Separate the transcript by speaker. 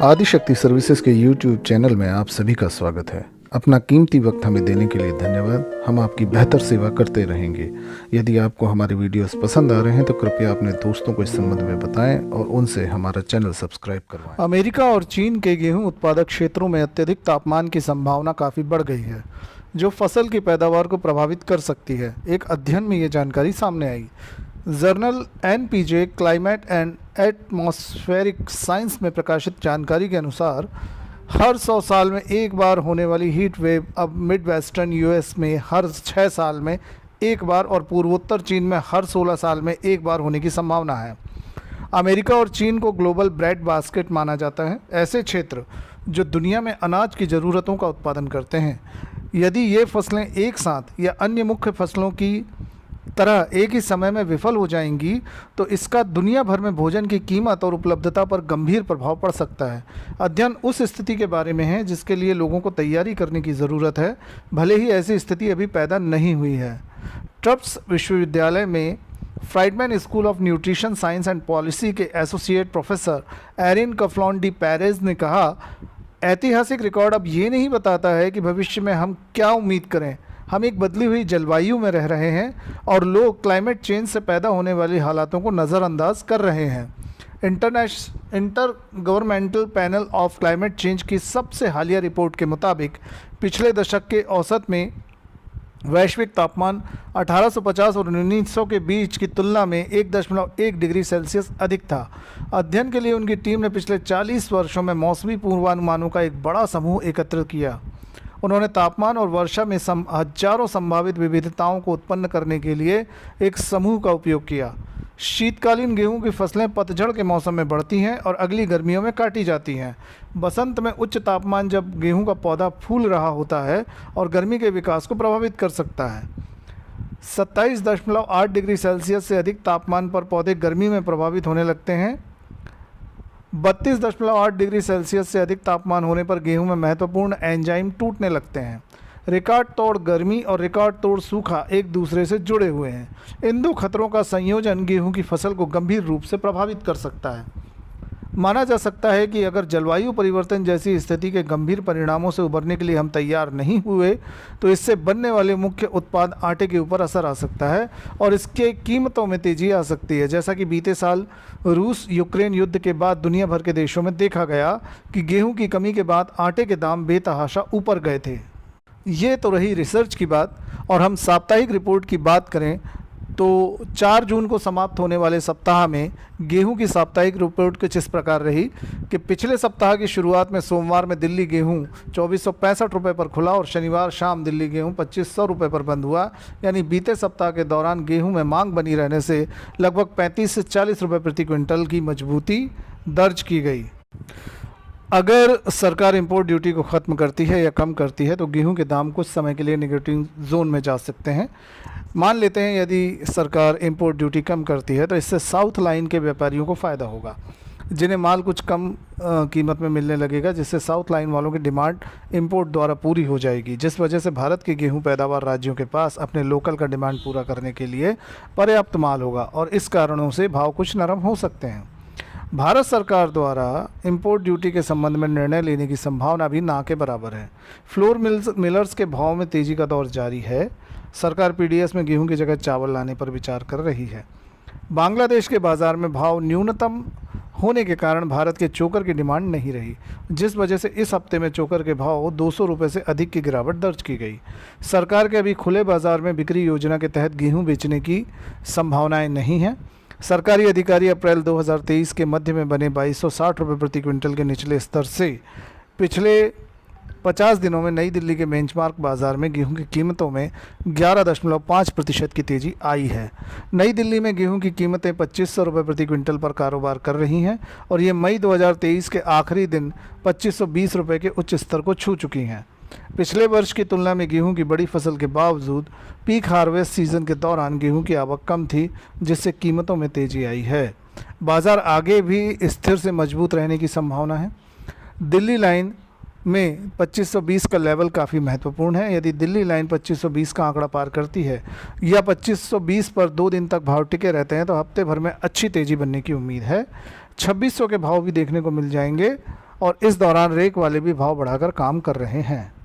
Speaker 1: Adishakti services के YouTube channel में आप सभी का स्वागत है। अपना कीमती वक्त हमें देने के लिए धन्यवाद। हम आपकी बेहतर सेवा करते रहेंगे। यदि आपको हमारे वीडियोस पसंद आ रहे हैं तो कृपया अपने दोस्तों को इस संबंध में बताएं और उनसे हमारा चैनल सब्सक्राइब करवाएं। अमेरिका और चीन के गेहूं उत्पादक क्षेत्रों में अत्यधिक तापमान की संभावना काफ़ी बढ़ गई है, जो फसल की पैदावार को प्रभावित कर सकती है। एक अध्ययन में ये जानकारी सामने आई। Journal NPJ climate and atmospheric science में प्रकाशित जानकारी के अनुसार हर 100 साल में एक बार होने वाली हीट वेव अब मिड वेस्टर्न US में हर 6 साल में एक बार और पूर्वोत्तर चीन में हर 16 साल में एक बार होने की संभावना है। अमेरिका और चीन को ग्लोबल ब्रेड बास्केट माना जाता है, ऐसे क्षेत्र जो दुनिया में अनाज की ज़रूरतों का उत्पादन करते हैं। यदि ये फसलें एक साथ या अन्य मुख्य फसलों की तरह एक ही समय में विफल हो जाएंगी तो इसका दुनिया भर में भोजन की कीमत और उपलब्धता पर गंभीर प्रभाव पड़ सकता है। अध्ययन उस स्थिति के बारे में है जिसके लिए लोगों को तैयारी करने की ज़रूरत है, भले ही ऐसी स्थिति अभी पैदा नहीं हुई है। ट्रफ्ट्स विश्वविद्यालय में Friedman school of nutrition science and policy के associate professor Erin Coughlan de Perez ने कहा, ऐतिहासिक रिकॉर्ड अब ये नहीं बताता है कि भविष्य में हम क्या उम्मीद करें। हम एक बदली हुई जलवायु में रह रहे हैं और लोग क्लाइमेट चेंज से पैदा होने वाली हालातों को नज़रअंदाज कर रहे हैं। Inter governmental panel of climate change की सबसे हालिया रिपोर्ट के मुताबिक पिछले दशक के औसत में वैश्विक तापमान 1850 और 1900 के बीच की तुलना में 1.1 डिग्री सेल्सियस अधिक था। अध्ययन के लिए उनकी टीम ने पिछले 40 वर्षों में मौसमी पूर्वानुमानों का एक बड़ा समूह एकत्र किया। उन्होंने तापमान और वर्षा में हजारों संभावित विविधताओं को उत्पन्न करने के लिए एक समूह का उपयोग किया। शीतकालीन गेहूं की फसलें पतझड़ के मौसम में बढ़ती हैं और अगली गर्मियों में काटी जाती हैं। बसंत में उच्च तापमान जब गेहूं का पौधा फूल रहा होता है और गर्मी के विकास को प्रभावित कर सकता है। 27.8 डिग्री सेल्सियस से अधिक तापमान पर पौधे गर्मी में प्रभावित होने लगते हैं। 32.8 डिग्री सेल्सियस से अधिक तापमान होने पर गेहूं में महत्वपूर्ण एंजाइम टूटने लगते हैं। रिकॉर्ड तोड़ गर्मी और रिकॉर्ड तोड़ सूखा एक दूसरे से जुड़े हुए हैं। इन दो खतरों का संयोजन गेहूं की फसल को गंभीर रूप से प्रभावित कर सकता है। माना जा सकता है कि अगर जलवायु परिवर्तन जैसी स्थिति के गंभीर परिणामों से उबरने के लिए हम तैयार नहीं हुए तो इससे बनने वाले मुख्य उत्पाद आटे के ऊपर असर आ सकता है और इसके कीमतों में तेजी आ सकती है। जैसा कि बीते साल रूस यूक्रेन युद्ध के बाद दुनिया भर के देशों में देखा गया कि गेहूं की कमी के बाद आटे के दाम बेतहाशा ऊपर गए थे। ये तो रही रिसर्च की बात। और हम साप्ताहिक रिपोर्ट की बात करें तो 4 जून को समाप्त होने वाले सप्ताह में गेहूं की साप्ताहिक रिपोर्ट कुछ इस प्रकार रही कि पिछले सप्ताह की शुरुआत में सोमवार में दिल्ली गेहूं 2465 रुपये पर खुला और शनिवार शाम दिल्ली गेहूं 2500 रुपये पर बंद हुआ। यानी बीते सप्ताह के दौरान गेहूं में मांग बनी रहने से लगभग 35 से 40 रुपये प्रति क्विंटल की मजबूती दर्ज की गई। अगर सरकार इंपोर्ट ड्यूटी को ख़त्म करती है या कम करती है तो गेहूं के दाम कुछ समय के लिए नेगेटिव जोन में जा सकते हैं। मान लेते हैं यदि सरकार इंपोर्ट ड्यूटी कम करती है तो इससे साउथ लाइन के व्यापारियों को फ़ायदा होगा, जिन्हें माल कुछ कम कीमत में मिलने लगेगा, जिससे साउथ लाइन वालों की डिमांड इंपोर्ट द्वारा पूरी हो जाएगी, जिस वजह से भारत के गेहूं पैदावार राज्यों के पास अपने लोकल का डिमांड पूरा करने के लिए पर्याप्त माल होगा और इस कारणों से भाव कुछ नरम हो सकते हैं। भारत सरकार द्वारा इंपोर्ट ड्यूटी के संबंध में निर्णय लेने की संभावना भी ना के बराबर है। फ्लोर मिलर्स के भाव में तेज़ी का दौर जारी है। सरकार PDS में गेहूं की जगह चावल लाने पर विचार कर रही है। बांग्लादेश के बाज़ार में भाव न्यूनतम होने के कारण भारत के चोकर की डिमांड नहीं रही, जिस वजह से इस हफ्ते में चोकर के भाव 200 रुपये से अधिक की गिरावट दर्ज की गई। सरकार के अभी खुले बाज़ार में बिक्री योजना के तहत गेहूँ बेचने की संभावनाएँ नहीं हैं। सरकारी अधिकारी अप्रैल 2023 के मध्य में बने 2260 रुपये प्रति क्विंटल के निचले स्तर से पिछले 50 दिनों में नई दिल्ली के बेंचमार्क बाज़ार में गेहूं की कीमतों में 11.5% की तेज़ी आई है। नई दिल्ली में गेहूं की कीमतें 2500 रुपये प्रति क्विंटल पर कारोबार कर रही हैं और ये मई 2023 के आखिरी दिन 2520 रुपये के उच्च स्तर को छू चुकी हैं। पिछले वर्ष की तुलना में गेहूं की बड़ी फसल के बावजूद पीक हार्वेस्ट सीज़न के दौरान गेहूं की आवक कम थी, जिससे कीमतों में तेज़ी आई है। बाज़ार आगे भी स्थिर से मजबूत रहने की संभावना है। दिल्ली लाइन में 2520 का लेवल काफ़ी महत्वपूर्ण है। यदि दिल्ली लाइन 2520 का आंकड़ा पार करती है या 2520 पर 2 दिन तक भाव टिके रहते हैं तो हफ्ते भर में अच्छी तेज़ी बनने की उम्मीद है। 2600 के भाव भी देखने को मिल जाएंगे और इस दौरान रेक वाले भी भाव बढ़ाकर काम कर रहे हैं।